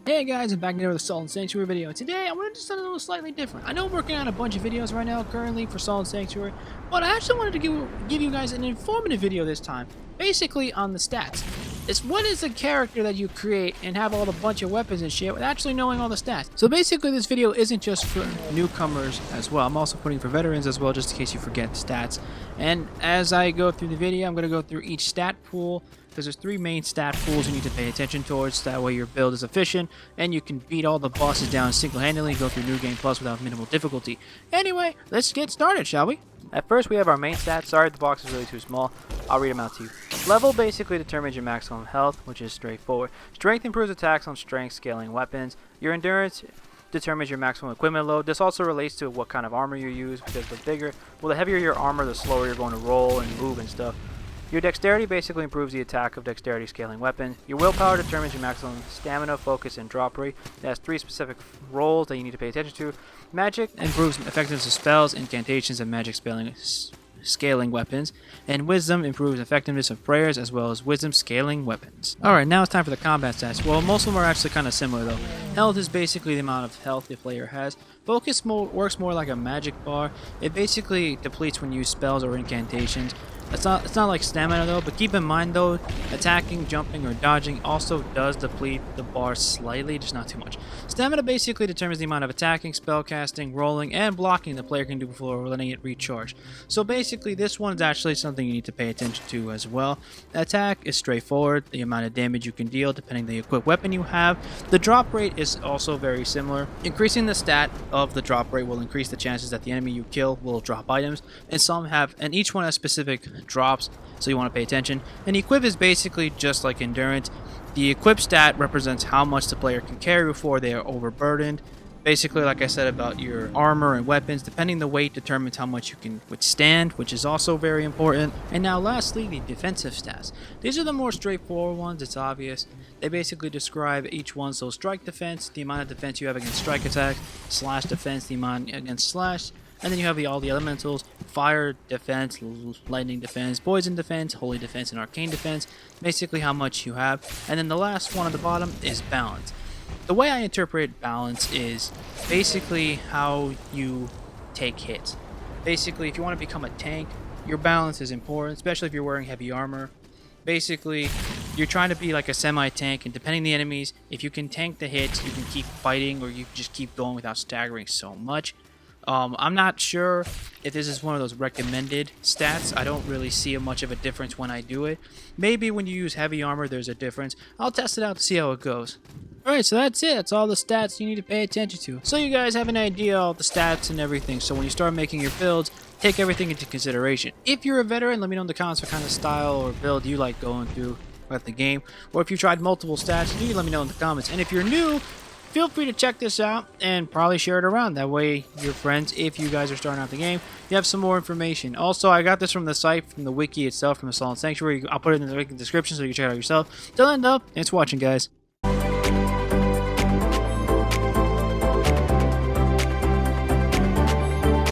Hey guys, I'm back again with a Solid Sanctuary video. Today I wanted to do something a little slightly different. I know I'm working on a bunch of videos right now currently for Solid Sanctuary, but I actually wanted to give you guys an informative video this time, basically on the stats. It's what is a character that you create and have all the bunch of weapons and shit with actually knowing all the stats. So basically this video isn't just for newcomers as well. I'm also putting for veterans as well, just in case you forget stats. And as I go through the video, I'm going to go through each stat pool, because there's three main stat pools you need to pay attention towards. That way your build is efficient and you can beat all the bosses down single-handedly and go through New Game Plus without minimal difficulty. Anyway, let's get started, shall we? At first we have our main stats. Sorry, the box is really too small. I'll read them out to you. Level basically determines your maximum health, which is straightforward. Strength improves attacks on strength scaling weapons. Your endurance determines your maximum equipment load. This also relates to what kind of armor you use, because the heavier your armor, the slower you're going to roll and move and stuff. Your dexterity basically improves the attack of dexterity scaling weapons. Your willpower determines your maximum stamina, focus, and drop rate. It has three specific roles that you need to pay attention to. Magic improves effectiveness of spells, incantations, and magic scaling weapons. And wisdom improves effectiveness of prayers as well as wisdom scaling weapons. Alright, now it's time for the combat stats. Well, most of them are actually kind of similar though. Health is basically the amount of health the player has. Focus works more like a magic bar. It basically depletes when you use spells or incantations. It's not like stamina though, but keep in mind though, attacking, jumping, or dodging also does deplete the bar slightly, just not too much. Stamina basically determines the amount of attacking, spellcasting, rolling, and blocking the player can do before letting it recharge. So basically this one is actually something you need to pay attention to as well. Attack is straightforward, the amount of damage you can deal depending on the equipped weapon you have. The drop rate is also very similar. Increasing the stat of the drop rate will increase the chances that the enemy you kill will drop items, and each one has specific drops, so you want to pay attention. And equip is basically just like endurance. The equip stat represents how much the player can carry before they are overburdened. Basically, like I said about your armor and weapons, depending the weight determines how much you can withstand, which is also very important. And now lastly, the defensive stats. These are the more straightforward ones, it's obvious. They basically describe each one. So strike defense, the amount of defense you have against strike attacks. Slash defense, the amount against slash. And then you have all the elementals: fire defense, lightning defense, poison defense, holy defense, and arcane defense. Basically how much you have. And then the last one at the bottom is balance. The way I interpret balance is basically how you take hits. Basically, if you want to become a tank, your balance is important, especially if you're wearing heavy armor. Basically, you're trying to be like a semi-tank, and depending on the enemies, if you can tank the hits, you can keep fighting, or you can just keep going without staggering so much. I'm not sure if this is one of those recommended stats. I don't really see much of a difference when I do it. Maybe when you use heavy armor there's a difference. I'll test it out to see how it goes. Alright, so that's it. That's all the stats you need to pay attention to. So you guys have an idea of the stats and everything. So when you start making your builds, take everything into consideration. If you're a veteran, let me know in the comments what kind of style or build you like going through at the game. Or if you tried multiple stats, you let me know in the comments. And if you're new, feel free to check this out and probably share it around. That way your friends, if you guys are starting out the game, you have some more information. Also, I got this from the site, from the wiki itself, from the Solid Sanctuary. I'll put it in the link in the description so you can check it out yourself. Till then though, thanks for watching, guys.